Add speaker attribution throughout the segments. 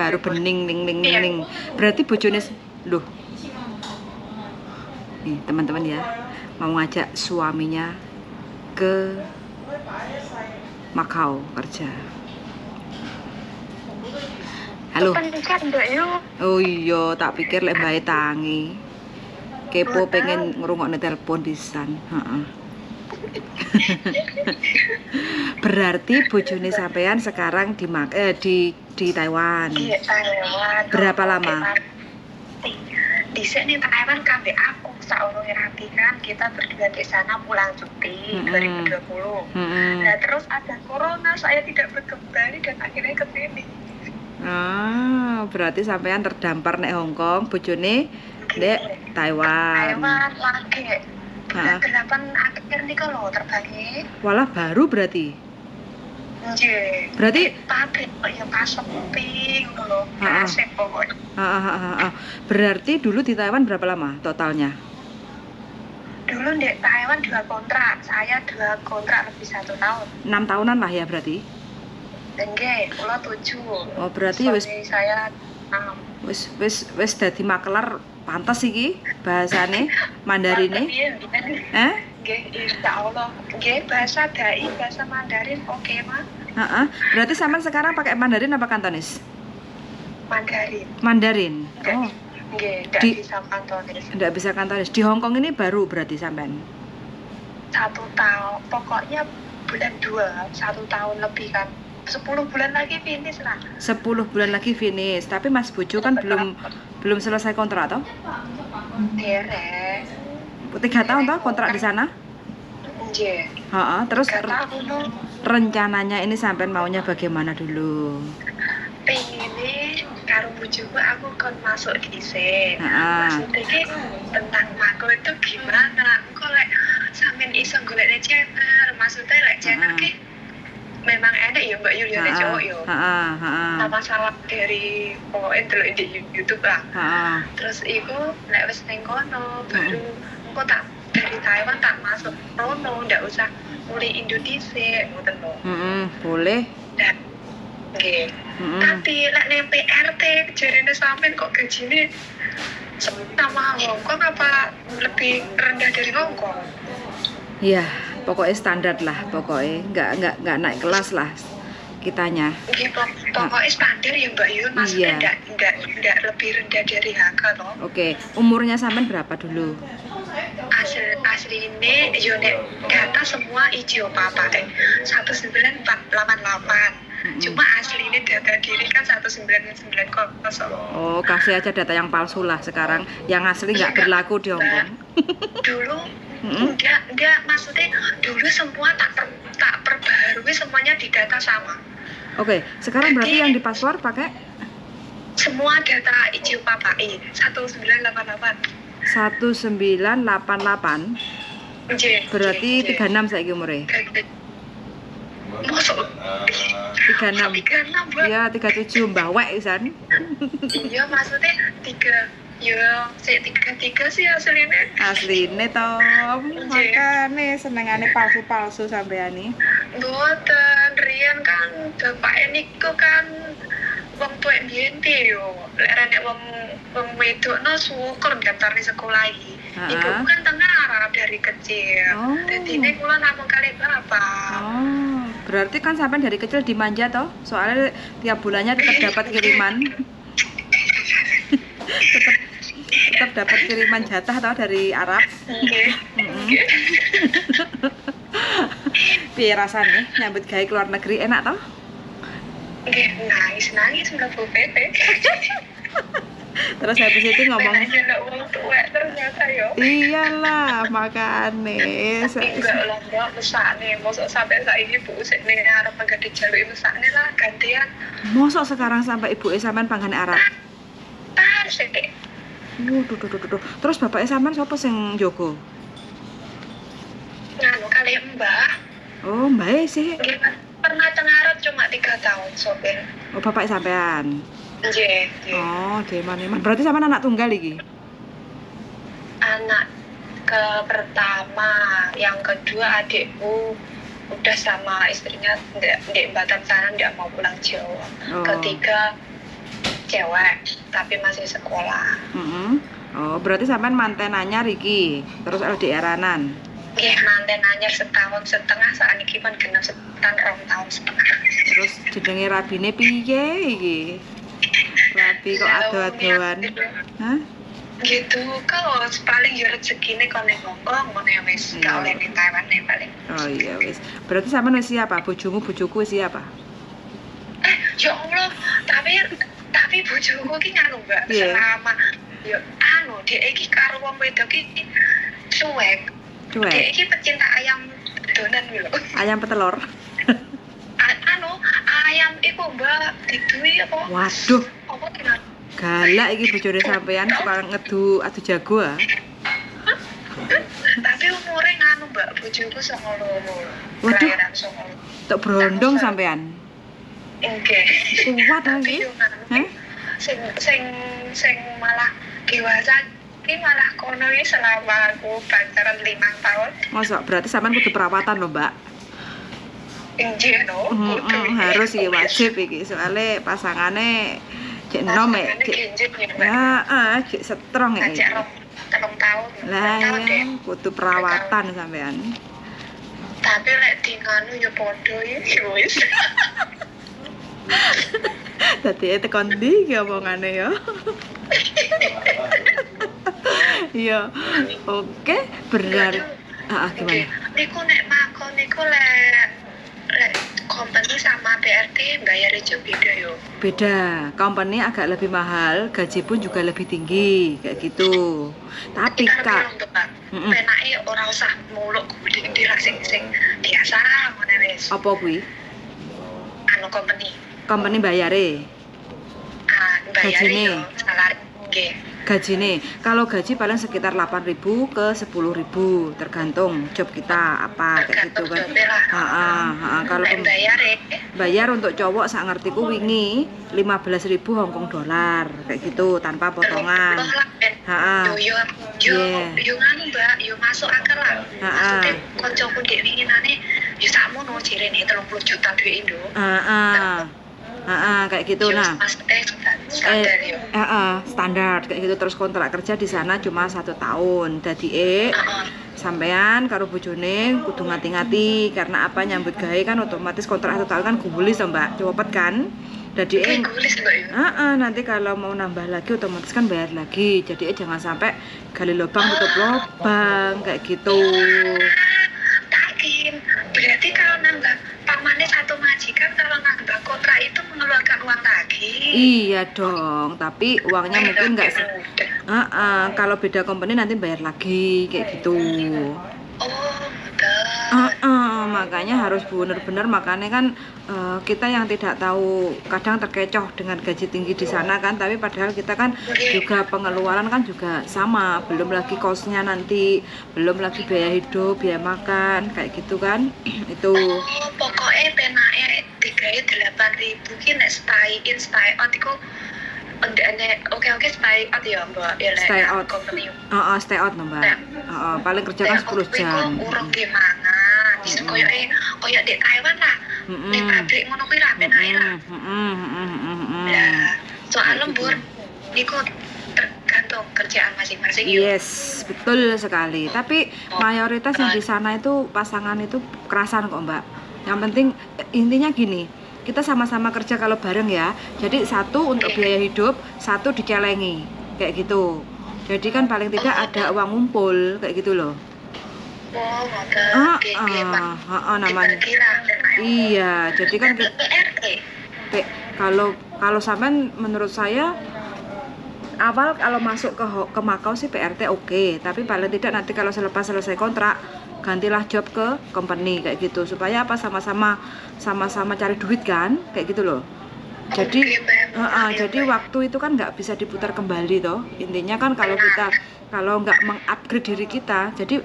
Speaker 1: baru bening ning. Berarti bojone loh. Nih, teman-teman ya. Mau ngajak suaminya ke Makau kerja. Halo. Oh iya, tak pikir lek mbae tangi. Kepo pengen ngrungokne telepon pisan. Heeh. Berarti bojone sampean sekarang di Taiwan.
Speaker 2: Di Taiwan.
Speaker 1: Berapa lama?
Speaker 2: Di sini Taiwan kabeh aku saurunge rapi kan kita berdua di sana pulang cuti 2020. Nah terus ada corona, saya tidak kembali dan akhirnya ke sini.
Speaker 1: Berarti sampean terdampar nek Hong Kong, bojone nek Taiwan.
Speaker 2: Taiwan lagi. Bulan 8 akhir nih kalau terbagi.
Speaker 1: Walah baru berarti.
Speaker 2: Nggih.
Speaker 1: Berarti
Speaker 2: pabrik ya pasok ping ngono. Asik pokoknya.
Speaker 1: Berarti dulu di Taiwan berapa lama totalnya?
Speaker 2: Dulu di Taiwan 2 kontrak, saya 2 kontrak lebih 1 tahun.
Speaker 1: 6 tahunan lah ya berarti?
Speaker 2: Enggak, kula 7.
Speaker 1: Oh berarti wis
Speaker 2: saya 6.
Speaker 1: Wis dadi makelar pantes iki bahasane Mandarine.
Speaker 2: Nggih, insyaallah. Nggih, bahasa dai, bahasa Mandarin oke, Mas.
Speaker 1: Berarti sampean sekarang pakai Mandarin apa Kantonis? Mandarin. Oh.
Speaker 2: Nggih, enggak bisa Kantonis.
Speaker 1: Enggak bisa Kantonis. Di Hong Kong ini baru berarti sampean?
Speaker 2: 1 tahun. Pokoknya bulan 2, 1 tahun lebih kan. 10 bulan lagi finish lah. 10
Speaker 1: bulan lagi finish. Tapi Mas Bojo kan belum selesai kontrak toh?
Speaker 2: Derek.
Speaker 1: 3 tahun toh kontrak di sana?
Speaker 2: Nggih.
Speaker 1: Terus rencananya ini sampean maunya bagaimana dulu?
Speaker 2: Pengen karo bojoku aku kon masuk dhisik. Maksudnya ki tentang makro itu gimana? Kok lek sampean iso golekne channel, maksudnya lek channel ki memang enak ya Mbak Yuliana cowok yo. Sama-sama dari pokoknya delok di YouTube lah. Terus iku lek wis ning kono baru engko tak dari Taiwan tak masuk kono, ndak usah mulai Indonesia ngoten lho.
Speaker 1: Boleh.
Speaker 2: Dan nggih. Tapi lek ning PRT jarene sampean kok gajine sama Hong Kong apa lebih rendah dari Hong Kong?
Speaker 1: Iya, pokoknya standar lah, pokoknya nggak naik kelas lah kitanya.
Speaker 2: Pokoknya standar ya Mbak Yun, maksudnya nggak lebih rendah dari HK loh.
Speaker 1: Oke, umurnya sampean berapa dulu?
Speaker 2: Asli ini Yonek data semua hijau papa 19488. Cuma asli ini data diri kan 1990.
Speaker 1: Oh, kasih aja data yang palsu lah sekarang, yang asli nggak berlaku di Hong Kong.
Speaker 2: Dulu enggak maksudnya dulu semua tak perbaharui semuanya di data sama.
Speaker 1: Oke, sekarang berarti yang di paspor pakai
Speaker 2: semua data hijau papa 1988.
Speaker 1: 1988. Berarti 36 saiki umure.
Speaker 2: Masuk
Speaker 1: 36. Iya, 37 Mbah Wek pisan.
Speaker 2: Iya, maksudnya 33 sih aslinya.
Speaker 1: Asline to. Makane senengane palsu-palsu sampean iki.
Speaker 2: Mboten, riyen kan bapake niku kan wong tuwek mbiyen yo. Lek rene wong wedokno syukur daftar di sekolah iki. Ibu kan tengah dari kecil. Jadi ini kula namung kali bapak.
Speaker 1: Berarti kan sampean dari kecil dimanja toh? Soalnya tiap bulannya tetap dapat kiriman. tetap dapat kiriman jatah toh dari Arab. Piye rasane nyambut gawe ke luar negeri, enak toh?
Speaker 2: Nggih, nangis mlebu PP.
Speaker 1: Terus habis itu ngomong
Speaker 2: ternyata yo.
Speaker 1: Iyalah, makane.
Speaker 2: Enggak lah, Mbak, mesakne. Mosok sampai saiki ibu sik ning arep nggadhe jaluke mesakne lah gantian.
Speaker 1: Mosok sekarang sampai ibuke sampean panggane Arab.
Speaker 2: Sik.
Speaker 1: Duh. Terus bapake sampean sapa sing njogo?
Speaker 2: Nganu kali Mbah.
Speaker 1: Oh, Mbah sih.
Speaker 2: Pernah teng Arab cuma 3 tahun sopir.
Speaker 1: Oh, bapak sampean.
Speaker 2: Nggih.
Speaker 1: Oh, deman. Berarti sampean anak tunggal iki?
Speaker 2: Anak pertama, yang kedua adikku udah sama istrinya di Batam sana, nggak mau pulang Jawa. Ketiga cewek tapi masih sekolah.
Speaker 1: Oh, berarti sampean mantenannya Riki, terus LDR-anan.
Speaker 2: Nggih, manten anyar setahun setengah, saiki pun genep setahun 2 tahun setengah.
Speaker 1: Terus jenenge rabine piye iki? Rabi kok ado-adoan. Hah?
Speaker 2: Gitu kok paling yo rezekine kon ning Hongkong ngono ya wis gak oleh ning Taiwan nih paling.
Speaker 1: Oh iya wis. Berarti sampean wis siapa? Bojoku wis siapa?
Speaker 2: Ya Allah, tapi bojoku ki nganu Mbak, selama yo dhek iki karo wong wedok iki cuek. Dhek iki pecinta ayam donan lho.
Speaker 1: Ayam petelur.
Speaker 2: Ayam iku Mbak didui apa?
Speaker 1: Waduh.
Speaker 2: Apa gimana?
Speaker 1: Galak iki bojone sampean suka ngedu adu jago ah.
Speaker 2: Tapi umure nganu Mbak, bojoku 92.
Speaker 1: Waduh.
Speaker 2: Kelahiran 92.
Speaker 1: Tok brondong sampean.
Speaker 2: Oke.
Speaker 1: Kuat lagi. Hah?
Speaker 2: Sing malah dewasa iki malah kono iki selama aku pacaran 5 tahun.
Speaker 1: Mosok berarti sampean kudu perawatan lho, Mbak.
Speaker 2: Injih no.
Speaker 1: Harus iki wajib iki soalnya pasangane cek nom cek cek strong iki.
Speaker 2: Cek 3 tahun.
Speaker 1: Lah ya kudu perawatan sampean.
Speaker 2: Tapi lek dinganu ya padha ya wis.
Speaker 1: Dadi tekan ndi iki omongane ya. Iya. Oke, berarti gimana?
Speaker 2: Niku nek makon niku lek company sama BRT bayarnya juga beda yo.
Speaker 1: Beda, company agak lebih mahal, gaji pun juga lebih tinggi, kayak gitu. Tapi Kak,
Speaker 2: penake ora usah muluk gede-gede ra sing biasa ngono wis.
Speaker 1: Apa kuwi?
Speaker 2: Anu company
Speaker 1: bayare.
Speaker 2: Bayare yo salari nggih.
Speaker 1: Gajine, kalau gaji paling sekitar 8.000 ke 10.000 tergantung job kita apa kayak gitu kan. Kalau bayar untuk cowok sak ngertiku wingi 15.000 Hongkong dolar kayak gitu tanpa potongan.
Speaker 2: Yo nganu Mbak, yo masuk akal lah. Maksudnya koncoku ndek winginane yo sakmono jirene 30 juta duit Indo.
Speaker 1: Kayak gitu. Nah, standar kayak gitu. Terus kontrak kerja di sana cuma 1 tahun. Jadi sampean karo bojone kudu ngati-ngati karena apa nyambut gawe kan otomatis kontrak 1 tahun kan gulis Mbak, cepet kan. Jadi nanti kalau mau nambah lagi otomatis kan bayar lagi. Jadi jangan sampai gali lubang tutup lubang kayak gitu.
Speaker 2: Berarti kalau nambah pamane satu majikan kalau nambah kontrak itu mengeluarkan uang lagi.
Speaker 1: Iya dong, tapi uangnya mungkin nggak kalau beda company nanti bayar lagi kayak gitu. Makanya harus benar-benar, makanya kan kita yang tidak tahu kadang terkecoh dengan gaji tinggi di sana kan, tapi padahal kita kan juga pengeluaran kan juga sama, belum lagi kosnya nanti, belum lagi biaya hidup, biaya makan kayak gitu kan. Itu
Speaker 2: pokoknya penake digawe 8.000 ki nek stay out iku oke stay out ya Mbak ya lek
Speaker 1: stay out
Speaker 2: company.
Speaker 1: Stay out Mbak. Paling kerja kan 10 jam.
Speaker 2: Urung ge mangan. Wis koyo di Taiwan lah. Ning pabrik ngono kuwi ra penake lah. Lah, soal lembur niku tergantung kerjaan masing-masing.
Speaker 1: Yes, betul sekali. Tapi mayoritas yang di sana itu pasangan itu kerasan kok Mbak. Yang penting intinya gini, kita sama-sama kerja kalau bareng ya. Jadi satu untuk biaya hidup, satu dicelengi kayak gitu. Jadi kan paling tidak ada uang ngumpul kayak gitu loh. Namanya. Iya, jadi kan kalau sampean menurut saya awal kalau masuk ke Makau sih PRT oke, tapi paling tidak nanti kalau selesai kontrak gantilah job ke company kayak gitu supaya apa sama-sama cari duit kan kayak gitu loh. Jadi jadi waktu itu kan nggak bisa diputar kembali toh. Intinya kan kalau nggak mengupgrade diri kita, jadi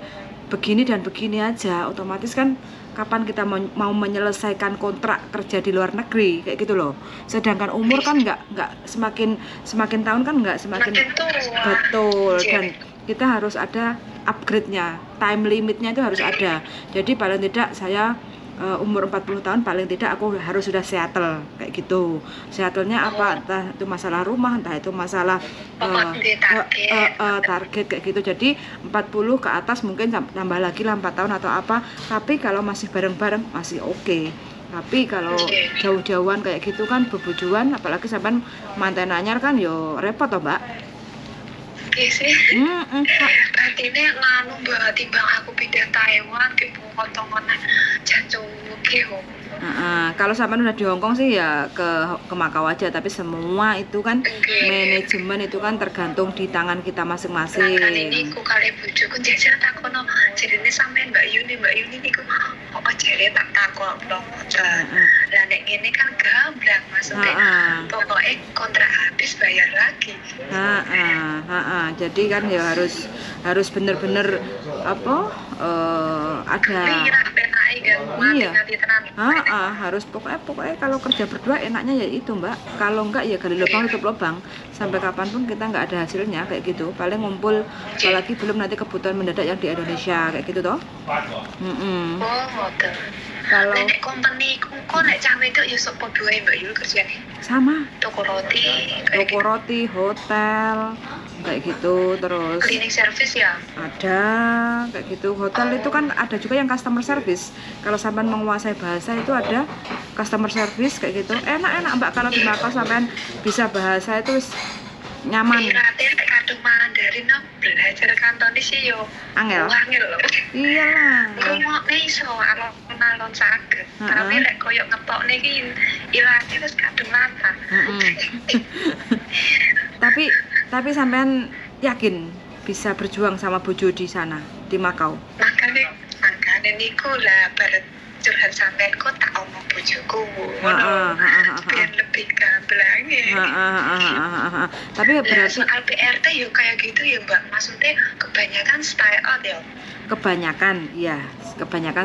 Speaker 1: begini dan begini aja, otomatis kan kapan kita mau menyelesaikan kontrak kerja di luar negeri kayak gitu loh. Sedangkan umur kan nggak semakin tahun kan nggak semakin betul, dan kita harus ada upgrade-nya, time limitnya itu harus ada. Jadi paling tidak saya umur 40 tahun paling tidak aku harus sudah settle kayak gitu. Settlenya apa? Entah itu masalah rumah, entah itu masalah target kayak gitu. Jadi 40 ke atas mungkin tambah lagi lah 4 tahun atau apa. Tapi kalau masih bareng-bareng masih oke. Tapi kalau jauh-jauhan kayak gitu kan bebojoan, apalagi sampai manten anyar kan yo repot toh, Mbak.
Speaker 2: Oke sih. Berarti ini nganu Mbak, timbang aku pindah Taiwan ke potongan jancuk ke Hong.
Speaker 1: Kalau sampean udah di Hongkong sih ya ke Makau aja, tapi semua itu kan manajemen itu kan tergantung di tangan kita masing-masing.
Speaker 2: Nah, ini ku kali bojoku jajan takono, jarine sampean Mbak Yuni niku jare tak takon dong. Lah nek ngene kan gamblang maksudnya. Pokoknya kontrak habis bayar lagi.
Speaker 1: Jadi kan ya harus bener-bener apa ada harus pokoknya kalau kerja berdua enaknya ya itu Mbak. Kalau enggak ya gali lubang tutup lubang, sampai kapanpun kita enggak ada hasilnya kayak gitu. Paling ngumpul apalagi belum nanti kebutuhan mendadak yang di Indonesia kayak gitu toh. Kalau
Speaker 2: company kok nek cawe itu ya sok padha ae Mbak Yul kerjane.
Speaker 1: Sama.
Speaker 2: Toko
Speaker 1: roti, hotel kayak gitu, terus
Speaker 2: cleaning service ya
Speaker 1: ada kayak gitu. Hotel itu kan ada juga yang customer service. Kalau sampean menguasai bahasa itu ada customer service kayak gitu. Enak Mbak kalau di Makau sampean bisa bahasa itu nyaman.
Speaker 2: Kadung Mandarin belajar kantone sih yo
Speaker 1: angel
Speaker 2: loh.
Speaker 1: Iyalah.
Speaker 2: Ngomongnya iso alon saged. Tapi lek koyo ngetokne iki ilate wis kadung lantah.
Speaker 1: Tapi sampean yakin bisa berjuang sama bojo di sana di Makau?
Speaker 2: Makane niku lah baret curhat sampean kok tak omong bojoku. Biar lebih gamblang ya.
Speaker 1: Tapi berarti
Speaker 2: soal PRT ya kayak gitu ya Mbak. Maksudnya kebanyakan stay out ya. Kebanyakan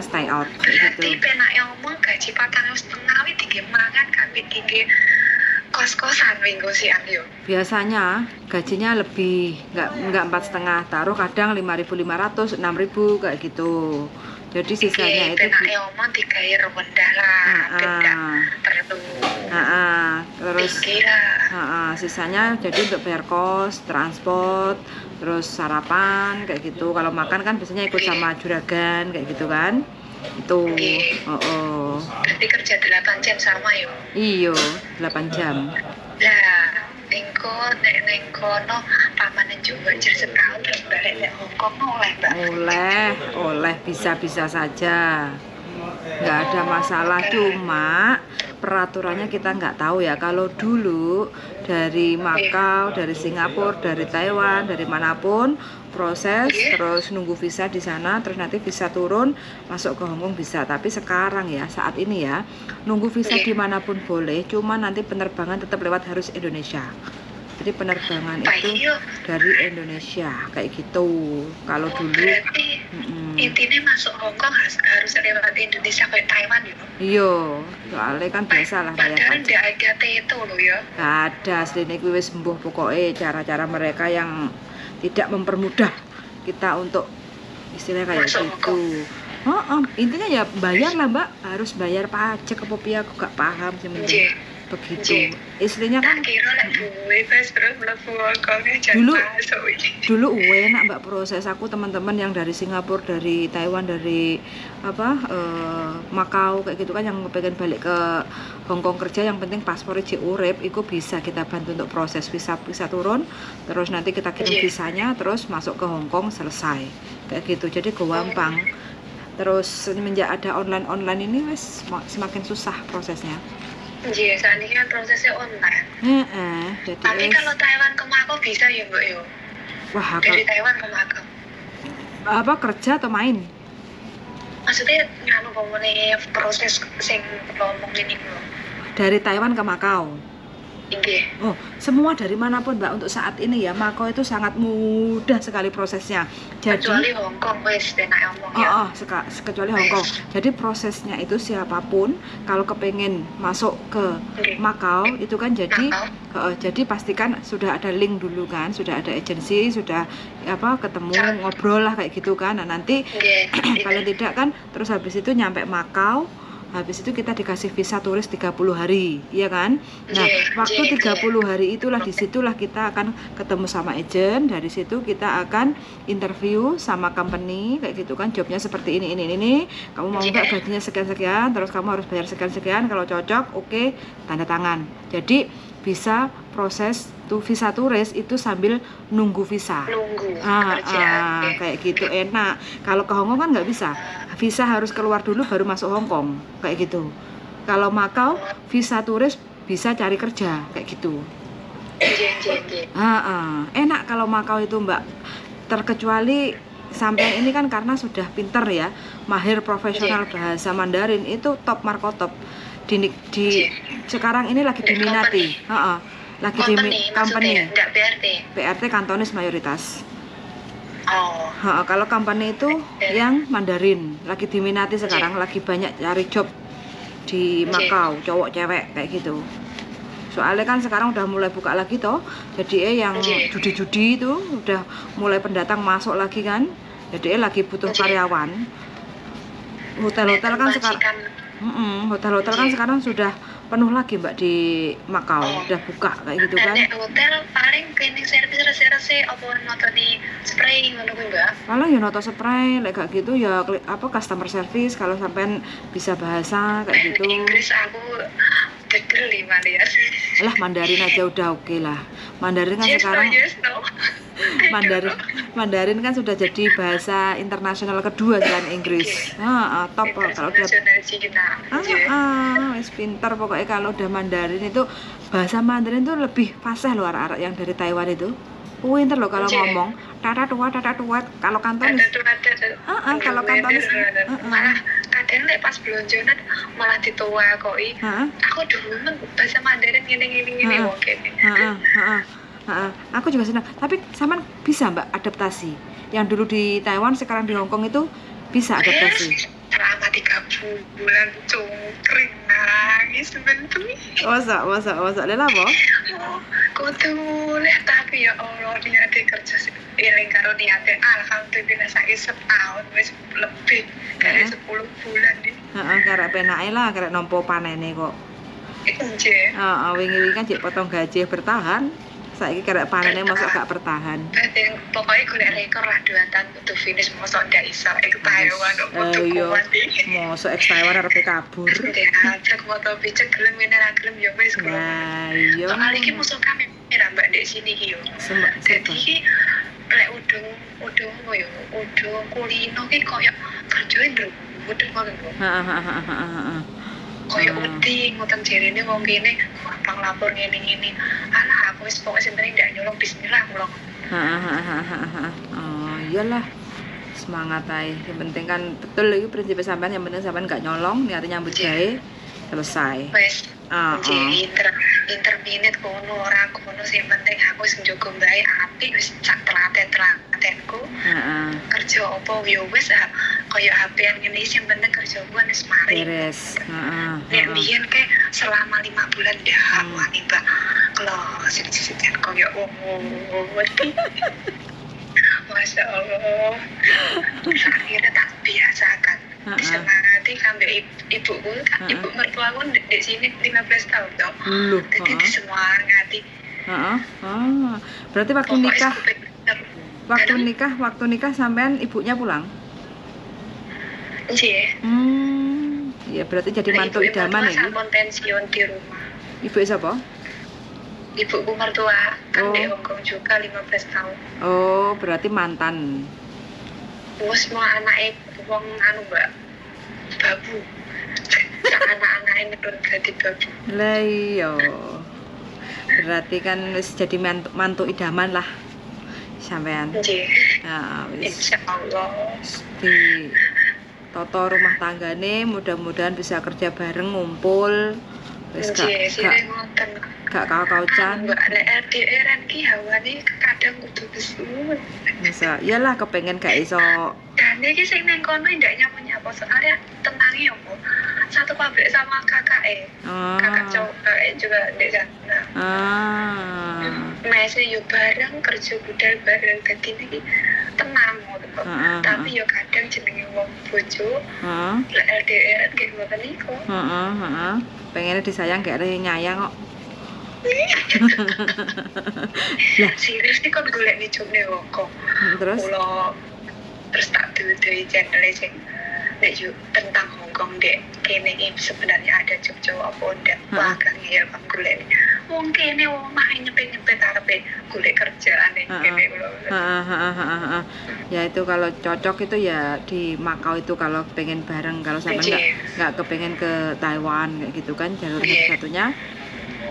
Speaker 2: stay out. Berarti penak yang ngomong gaji 4,5 tinggi mangan kan tinggi kos-kosan minggu siang yo.
Speaker 1: Biasanya gajinya lebih enggak 4,5, taruh kadang 5.500, 6.000 kayak gitu. Jadi sisanya itu
Speaker 2: penak yang ngomong digawe rendah lah, tidak perlu.
Speaker 1: Terus sisanya jadi untuk bayar kos, transport, terus sarapan kayak gitu. Kalau makan kan biasanya ikut sama juragan kayak gitu kan. Itu.
Speaker 2: Berarti kerja 8 jam sama yo.
Speaker 1: Iya, 8 jam.
Speaker 2: Lah, nek kono pamanen juga jadi setahun terus balik nek Hongkong oleh Mbak.
Speaker 1: Oleh bisa saja. Nggak ada masalah, cuma peraturannya kita nggak tahu ya. Kalau dulu dari Makau, dari Singapura, dari Taiwan, dari manapun proses terus nunggu visa di sana, terus nanti visa turun masuk ke Hongkong bisa. Tapi sekarang ya saat ini ya nunggu visa dimanapun boleh, cuma nanti penerbangan tetap lewat harus Indonesia. Jadi penerbangan itu dari Indonesia kayak gitu. Kalau dulu
Speaker 2: intinya masuk Hongkong harus lewat Indonesia kayak Taiwan ya.
Speaker 1: Iya, soalnya kan biasa lah kayak
Speaker 2: padahal nggak ada itu loh ya.
Speaker 1: Nggak ada, aslinya gue sembuh pokoknya cara-cara mereka yang tidak mempermudah kita untuk istilahnya kayak
Speaker 2: masuk
Speaker 1: gitu. Intinya ya bayar lah Mbak, harus bayar pajak apa piye aku gak paham sih begitu. Istrinya kan dulu enak Mbak proses aku teman-teman yang dari Singapura, dari Taiwan, dari Makau kayak gitu kan yang pengen balik ke Hongkong kerja, yang penting paspornya urip itu bisa kita bantu untuk proses visa turun, terus nanti kita kirim visanya, terus masuk ke Hongkong selesai kayak gitu. Jadi gampang. Terus semenjak ada online ini wes semakin susah prosesnya.
Speaker 2: Iya, saat ini kan prosesnya online.
Speaker 1: Jadi
Speaker 2: tapi kalau Taiwan ke Makau bisa ya Mbak yo.
Speaker 1: Wah,
Speaker 2: dari Taiwan ke Makau.
Speaker 1: Apa kerja atau main?
Speaker 2: Maksudnya nganu ngomongnya proses sing ngomong ini loh.
Speaker 1: Dari Taiwan ke Makau.
Speaker 2: Iya.
Speaker 1: Oh, semua dari manapun Mbak untuk saat ini ya, Makau itu sangat mudah sekali prosesnya. Jadi
Speaker 2: kecuali Hongkong wes enak ngomong ya.
Speaker 1: Kecuali Hongkong. Jadi prosesnya itu siapapun kalau kepengen masuk ke Makau itu kan jadi pastikan sudah ada link dulu kan, sudah ada agensi, sudah ketemu ngobrol lah kayak gitu kan. Nah, nanti paling tidak kan terus habis itu nyampe Makau habis itu kita dikasih visa turis 30 hari, iya kan? Nah, waktu 30 hari itulah disitulah kita akan ketemu sama agent, dari situ kita akan interview sama company kayak gitu kan, jobnya seperti ini, kamu mau nggak gajinya sekian-sekian, terus kamu harus bayar sekian-sekian, kalau cocok oke, tanda tangan. Jadi bisa proses visa turis itu sambil nunggu visa. Kayak gitu enak. Kalau ke Hongkong kan nggak bisa, visa harus keluar dulu baru masuk Hongkong kayak gitu. Kalau Makau visa turis bisa cari kerja kayak gitu. Enak kalau Makau itu Mbak, terkecuali sampai ini kan karena sudah pinter ya, mahir profesional bahasa Mandarin, itu top markotop di sekarang ini lagi diminati. Lagi di company. PRT kantonis mayoritas. Kalau company itu yang Mandarin lagi diminati sekarang, lagi banyak cari job di Makau, cowok cewek kayak gitu. Soalnya kan sekarang udah mulai buka lagi toh, jadi yang judi-judi itu udah mulai pendatang masuk lagi kan, jadi lagi butuh karyawan. Hotel-hotel kan sekarang hotel-hotel kan sekarang sudah penuh lagi Mbak di Makau, udah buka kayak gitu kan.
Speaker 2: Hotel paling cleaning service rese-rese apa noto di spray ngono kuwi Mbak.
Speaker 1: Paling ya noto spray kayak gitu ya, apa customer service kalau sampean bisa bahasa kayak gitu.
Speaker 2: Inggris aku degel 5 ya.
Speaker 1: Lah Mandarin aja udah oke lah. Mandarin kan sekarang Mandarin kan sudah jadi bahasa internasional kedua selain Inggris. Top kalau udah wis pinter pokoknya kalau udah Mandarin itu. Bahasa Mandarin itu lebih fasih loh arek-arek yang dari Taiwan itu. Pinter loh kalau ngomong. Tata tua kalau kantonis. Kalau kantonis
Speaker 2: malah kadang lek pas blonjonan malah ditoa koi. Aku dulu bahasa Mandarin ngene wong kene.
Speaker 1: Aku juga senang. Tapi Saman bisa Mbak adaptasi. Yang dulu di Taiwan sekarang di Hongkong itu bisa adaptasi.
Speaker 2: Selama 3 bulan cungkring nangis bener.
Speaker 1: Masa lela apa?
Speaker 2: Kudu leh tapi ya Allah niate kerja eling karo niate alhamdulillah saiki setahun wis lebih dari 10 bulan nih.
Speaker 1: Karek penake lah, karek nampa panene kok.
Speaker 2: Nggih.
Speaker 1: Wingi-wingi kan jek potong gaji bertahan. Saiki karek panene mosok gak bertahan.
Speaker 2: Pokoknya golek rekor lah 2 tahun kudu finish mosok ndak iso iku Taiwan kok kudu kuat iki.
Speaker 1: Mosok ex Taiwan arep kabur.
Speaker 2: Ya, cek foto picek gelem ngene ra gelem ya wis kok.
Speaker 1: Lah iya.
Speaker 2: Soale iki musuh kamera Mbak ndek sini iki yo. Dadi iki lek udung yo, udung kulino ki koyo kerjoe ndrewut ngono lho. Koyo wedi ngoten jerene wong kene gampang lapor ngene-ngene. Alah aku wis pokoke sing penting ndak nyolong bismillah kula.
Speaker 1: Iyalah. Semangat ae. Yang penting kan betul iki prinsip sampean, yang penting sampean gak nyolong, niate nyambut gawe, selesai.
Speaker 2: Wis. Interminate kono ora kono sing penting aku wis njogo mbae apik wis cak telatenku. Kerja apa yo wis kaya HP-an ngene sing penting kerjaku wis mari.
Speaker 1: Beres.
Speaker 2: Nek biyen ke selama 5 bulan dah wani Mbak. Kelos sing kaya Masya Allah. Akhirnya tak biasakan. Disemangati sampai ibuku, ibu mertuaku di sini 15 tahun dong. Jadi disemangati.
Speaker 1: Berarti waktu nikah sampean ibunya pulang?
Speaker 2: Iya.
Speaker 1: Ya berarti jadi mantu idaman ya.
Speaker 2: Ibu pensiun di rumah.
Speaker 1: Ibu siapa?
Speaker 2: Ibuku mertua kan di Hongkong juga 15 tahun.
Speaker 1: Oh, berarti mantan.
Speaker 2: Wes mau anake wong anu Mbak. Babu. Anak-anake nedon dadi babu. Lah
Speaker 1: iya. Berarti kan wis jadi mantu idaman lah sampean.
Speaker 2: Nggih. Insyaallah.
Speaker 1: Di toto rumah tanggane mudah-mudahan bisa kerja bareng ngumpul. Wis gak kau-kaucan.
Speaker 2: Mbak nek LDR ki hawane kadang kudu kesuwen.
Speaker 1: Bisa, iyalah kepengen gak iso.
Speaker 2: Dan iki sing nang kono ndak nyapa soalnya tenangi opo. Satu pabrik sama kakake. Kakak cowok juga di sana. Mese yo bareng kerja budal bareng dadi iki tenang ngono lho. Tapi yo kadang jenenge wong bojo lek LDR kayak ngoten niku.
Speaker 1: Pengennya disayang kayak ada yang nyayang kok.
Speaker 2: Lah serius nih kon golek nih jone kok.
Speaker 1: Terus
Speaker 2: terus tak duwe channel sing nek yo tentang Hongkong dek kene iki sebenarnya ada job-job apa ndak. Wah kan ya bang golek. Wong kene wong mah nyepet-nyepet arepe golek kerjaan kene lho.
Speaker 1: Ya itu kalau cocok itu ya di Makau itu kalau pengen bareng, kalau sampai nggak kepengen ke Taiwan kayak gitu kan jalur satunya.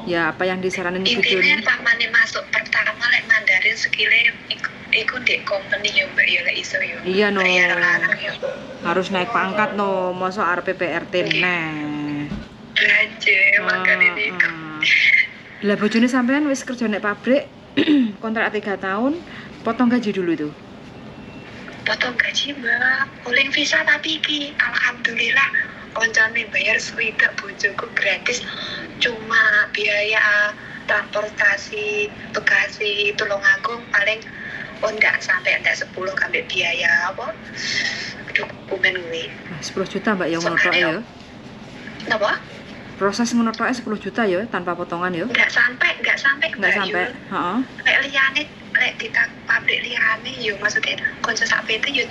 Speaker 1: Ya apa yang disaranin Bu Jun?
Speaker 2: Intinya pamane masuk pertama lek Mandarin skillnya iku ndek company yo Mbak yo lek iso yo.
Speaker 1: Iya no. Harus naik pangkat no, mosok arep PRT neh.
Speaker 2: Aja makane niku.
Speaker 1: Lah bojone sampean wis kerja nek pabrik kontrak 3 tahun, potong gaji dulu itu.
Speaker 2: Potong gaji Mbak, oleh visa tapi iki alhamdulillah koncone bayar swidak bojoku gratis, cuma biaya transportasi Bekasi Tulungagung paling ndak sampai 10 sampai biaya apa dokumen gue
Speaker 1: 10 juta Mbak ya ngono tok ya.
Speaker 2: Napa?
Speaker 1: Proses ngono tok 10 juta ya tanpa potongan ya.
Speaker 2: Enggak sampai.
Speaker 1: Heeh.
Speaker 2: Lek liyane lek di pabrik liyane yo maksudnya konco sak PT yo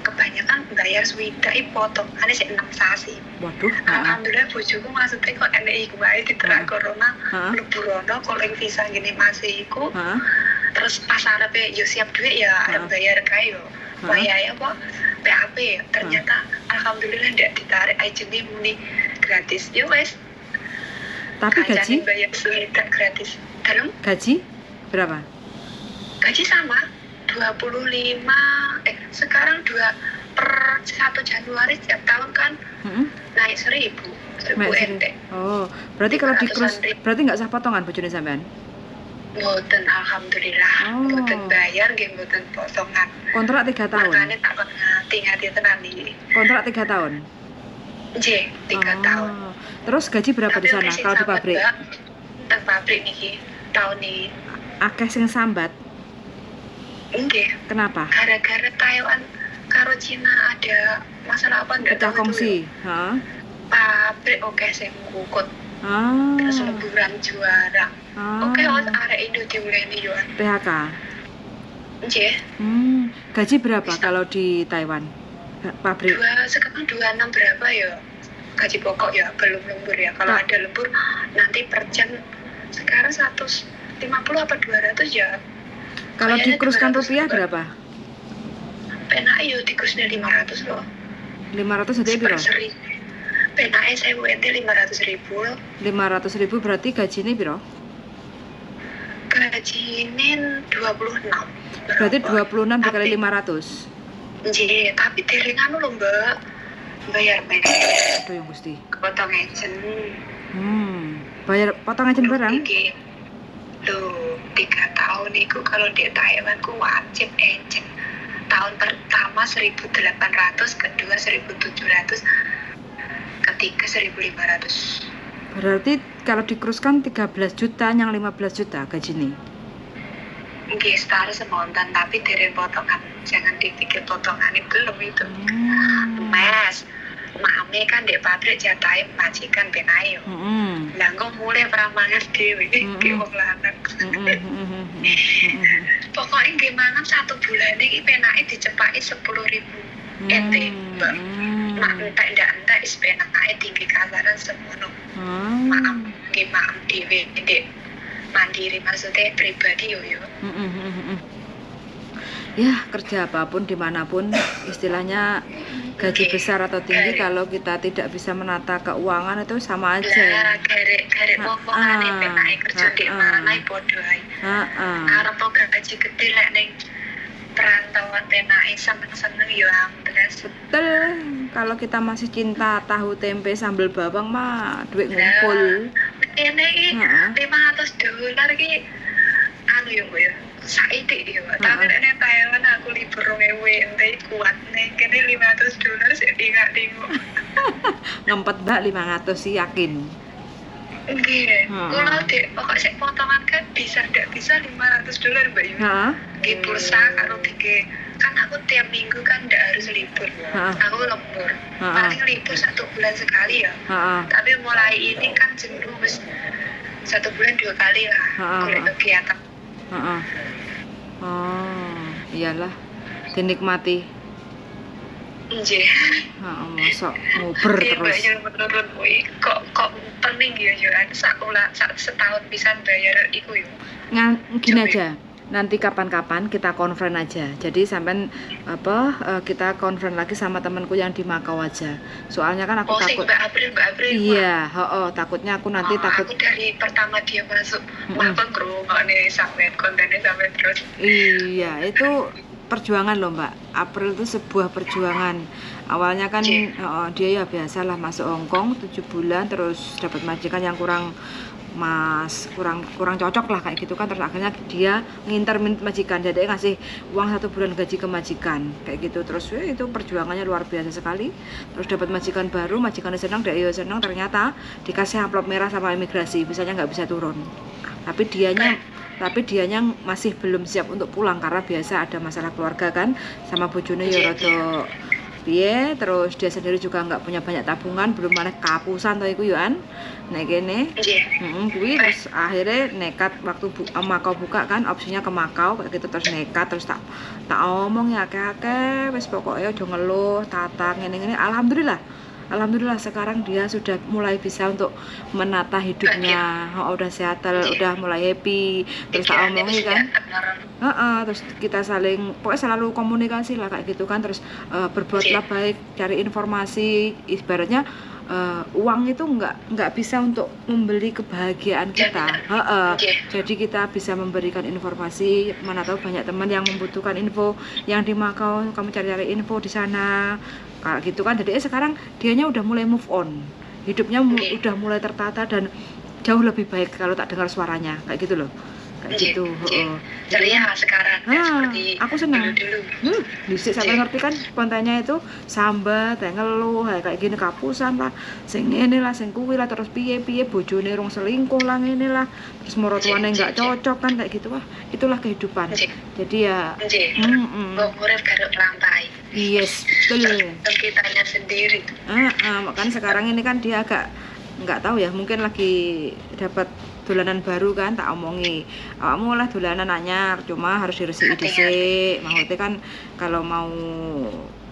Speaker 2: kebanyakan bayar swidak potongane sik 6 sasi.
Speaker 1: Waduh.
Speaker 2: Alhamdulillah bojoku maksudnya kok enek iku wae diterak corona mlebu rono koleng visa ngene masih iku. Terus pas arepe yo siap duit ya arep bayar kae yo. Wayahe apa? PAP ternyata alhamdulillah ndak ditarik ajene muni gratis. Yo wes.
Speaker 1: Tapi gaji
Speaker 2: bayar swidak gratis. Dalam
Speaker 1: gaji berapa?
Speaker 2: Gaji sama 25 sekarang 2 per 1 Januari setiap tahun kan naik 1.000 ente.
Speaker 1: Oh, berarti kalau di cruise berarti nggak sah potongan bojone sampean?
Speaker 2: Mboten alhamdulillah. Mboten bayar nggih mboten potongan.
Speaker 1: Kontrak 3 tahun.
Speaker 2: Makane tak ngati tenan iki.
Speaker 1: Kontrak 3 tahun.
Speaker 2: Nggih, 3 tahun.
Speaker 1: Terus gaji berapa di sana kalau di pabrik?
Speaker 2: Teng pabrik niki tahun ini
Speaker 1: akeh sing sambat.
Speaker 2: Nggih.
Speaker 1: Kenapa?
Speaker 2: Gara-gara Taiwan karo Cina ada masalah apa ndak
Speaker 1: tahu. Pecah kongsi.
Speaker 2: Pabrik oke sing ngukut. Terus lemburan juara. Oke, arek Indo diuleni yo.
Speaker 1: PHK.
Speaker 2: Nggih.
Speaker 1: Gaji berapa kalau di Taiwan? Pabrik.
Speaker 2: Sekarang 26 berapa ya? Gaji pokok ya, belum lembur ya. Kalau ada lembur nanti per jam sekarang 150 apa 200 ya.
Speaker 1: Kalau dikuruskan rupiah berapa?
Speaker 2: Penak yo dikurusnya 500 loh.
Speaker 1: 500 jadi berapa?
Speaker 2: Penake 1000 ente 500.000 loh.
Speaker 1: 500.000 berarti gajinya berapa?
Speaker 2: Gajine 26.
Speaker 1: Berarti 26 dikali 500.
Speaker 2: Nggih, tapi derengan lho, Mbak. Bayar.
Speaker 1: Aduh yang Gusti.
Speaker 2: Potong ejen.
Speaker 1: Bayar potong ejen barang?
Speaker 2: Nggih. Loh, 3 tahun itu kalau di Taiwan ku wajib ejen. Tahun pertama 1.800, kedua 1.700, ketiga 1.500.
Speaker 1: Berarti kalau dikuruskan 13 juta yang 15 juta gajinya?
Speaker 2: Nggih, setara semontan, tapi dari potongan. Jangan dipikir potongan itu belum itu. Mas, mame kan di pabrik jatahe majikan ben ayo. Lah kok mulai pramangan dhewe iki wong lanang. Pokoknya nggih mangan 1 bulan iki penake dicepaki 10.000 ente, Mbak. Mak entek is penake tinggi kasaran semono. Maaf, nggih maaf dhewe ndek mandiri maksudnya pribadi yo.
Speaker 1: Ya kerja apapun dimanapun istilahnya gaji besar atau tinggi kalau kita tidak bisa menata keuangan itu sama aja.
Speaker 2: Lah garek wong-wongane penake kerja di mana padha ae. Arep gaji gede lek ning perantauan penake seneng-seneng yo ambles.
Speaker 1: Betul. Kalau kita masih cinta tahu tempe sambal bawang mah duit ngumpul.
Speaker 2: Ini $500 ki anu yo ya. Saiki yo. Tapi nek Taiwan aku libur 2000 ente kuat nek kene $500 sik tinggal.
Speaker 1: Ngempet Mbak 500 sih yakin.
Speaker 2: Nggih. Kalau pokok sik potongan kan bisa ndak bisa $500 Mbak yo. Ki pulsa karo dike kan aku tiap minggu kan nggak harus libur. Aku lembur. Paling libur 1 bulan sekali ya. Tapi mulai ini kan cenderung wis 1 bulan 2 kali lah golek kegiatan.
Speaker 1: Oh, iyalah, dinikmati.
Speaker 2: Nggih.
Speaker 1: Mosok nguber terus.
Speaker 2: Iya, menurut kok pening ya Joan sak setahun pisan bayar iku yo.
Speaker 1: Gini aja. Nanti kapan-kapan kita konfren aja. Jadi sampean kita konfren lagi sama temanku yang di Makau aja. Soalnya kan aku takut.
Speaker 2: Mbak April.
Speaker 1: Iya, takutnya aku nanti takut.
Speaker 2: Aku dari pertama dia masuk mampang ngrungokne sampean kontennya sampean terus.
Speaker 1: Iya, itu perjuangan loh Mbak. April itu sebuah perjuangan. Awalnya kan dia ya biasalah masuk Hongkong 7 bulan terus dapat majikan yang kurang cocok lah kayak gitu kan, terus akhirnya dia nginter majikan, jadi ngasih uang 1 bulan gaji ke majikan kayak gitu. Terus itu perjuangannya luar biasa sekali. Terus dapat majikan baru, majikannya senang, dia senang, ternyata dikasih amplop merah sama imigrasi, bisanya nggak bisa turun. Tapi dianya masih belum siap untuk pulang karena biasa ada masalah keluarga kan, sama bojone ya rada piye, terus dia sendiri juga nggak punya banyak tabungan, belum mana kapusan tau iku yoan nek kene. Kuwi terus akhirnya nekat waktu Makau buka kan, opsinya ke Makau kayak gitu, terus nekat, terus tak omong ya akeh-akeh wis pokoknya udah ngeluh tatang ngene-ngene. Alhamdulillah sekarang dia sudah mulai bisa untuk menata hidupnya. Udah settle, udah mulai happy. Terus tak omongin kan. Terus kita pokoknya selalu komunikasi lah kayak gitu kan. Terus berbuatlah baik, cari informasi. Ibaratnya uang itu nggak bisa untuk membeli kebahagiaan kita. Jadi kita bisa memberikan informasi. Mana tahu banyak teman yang membutuhkan info yang di Makau, kamu cari-cari info di sana kayak gitu kan. Jadi sekarang dianya udah mulai move on, hidupnya udah mulai tertata dan jauh lebih baik kalau tak dengar suaranya kayak gitu loh. Kayak gitu.
Speaker 2: Ceria sekarang seperti
Speaker 1: aku senang
Speaker 2: dulu.
Speaker 1: Bisik sampai ngerti kan kontennya itu sambat, ngeluh kayak gini, kapusan lah, sing ngene lah, sing kuwi lah, terus piye bojone rong selingkuh lah, ngene lah, terus mertuane nggak cocok kan kayak gitu. Itulah kehidupan. Jadi ya
Speaker 2: urip karo lantai.
Speaker 1: Yes, betul.
Speaker 2: Kitanya sendiri.
Speaker 1: Makanya sekarang ini kan dia agak nggak tahu ya, mungkin lagi dapat dolanan baru kan, tak omongi awakmu lah dolanan anyar, cuma harus diresiki dhisik. Maksudnya kan kalau mau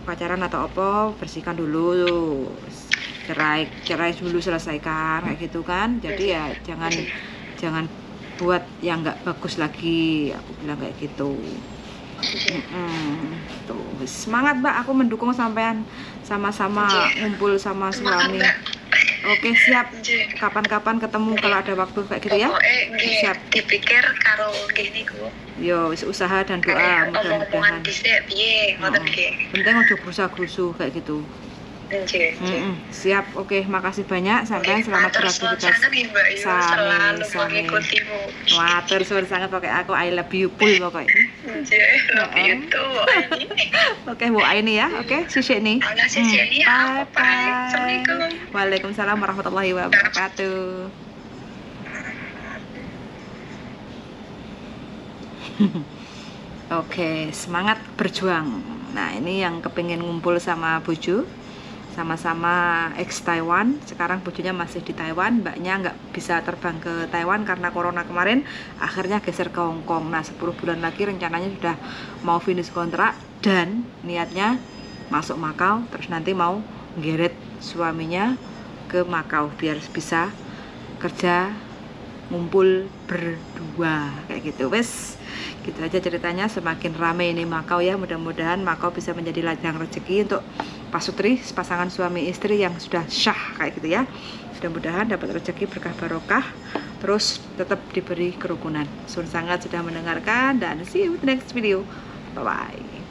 Speaker 1: pacaran atau apa bersihkan dulu, cerai dulu, selesaikan kayak gitu kan. Jadi ya jangan buat yang nggak bagus lagi, aku bilang kayak gitu. Tuh, semangat Mbak, aku mendukung sampean sama-sama ngumpul sama suami. Oke, siap. Kapan-kapan ketemu kalau ada waktu kayak gitu ya.
Speaker 2: Siap. Dipikir karo gini ku.
Speaker 1: Yo, wis usaha dan doa mudah-mudahan. Penting ojo grusa-grusu kayak gitu. Siap. Oke, makasih banyak sampean, selamat beraktivitas. Sami. Matur suwun sangat, pokoknya aku I love you full pokoknya. Oke, Bu Aini ya. Oke, sisik nih. Bye.
Speaker 2: Assalamualaikum.
Speaker 1: Waalaikumsalam warahmatullahi wabarakatuh. Oke, semangat berjuang. Nah, ini yang kepengen ngumpul sama bojo, sama-sama ex Taiwan. Sekarang bojonya masih di Taiwan, mbaknya nggak bisa terbang ke Taiwan karena corona kemarin, akhirnya geser ke Hongkong. Nah 10 bulan lagi rencananya sudah mau finish kontrak dan niatnya masuk Makau, terus nanti mau ngeret suaminya ke Makau biar bisa kerja ngumpul berdua kayak gitu. Wes gitu aja ceritanya. Semakin ramai ini Makau ya, mudah-mudahan Makau bisa menjadi ladang rezeki untuk pasutri, pasangan suami istri yang sudah syah kayak gitu ya. Mudah-mudahan dapat rezeki berkah barokah, terus tetap diberi kerukunan. Sun sangat sudah mendengarkan dan see you the next video. Bye bye.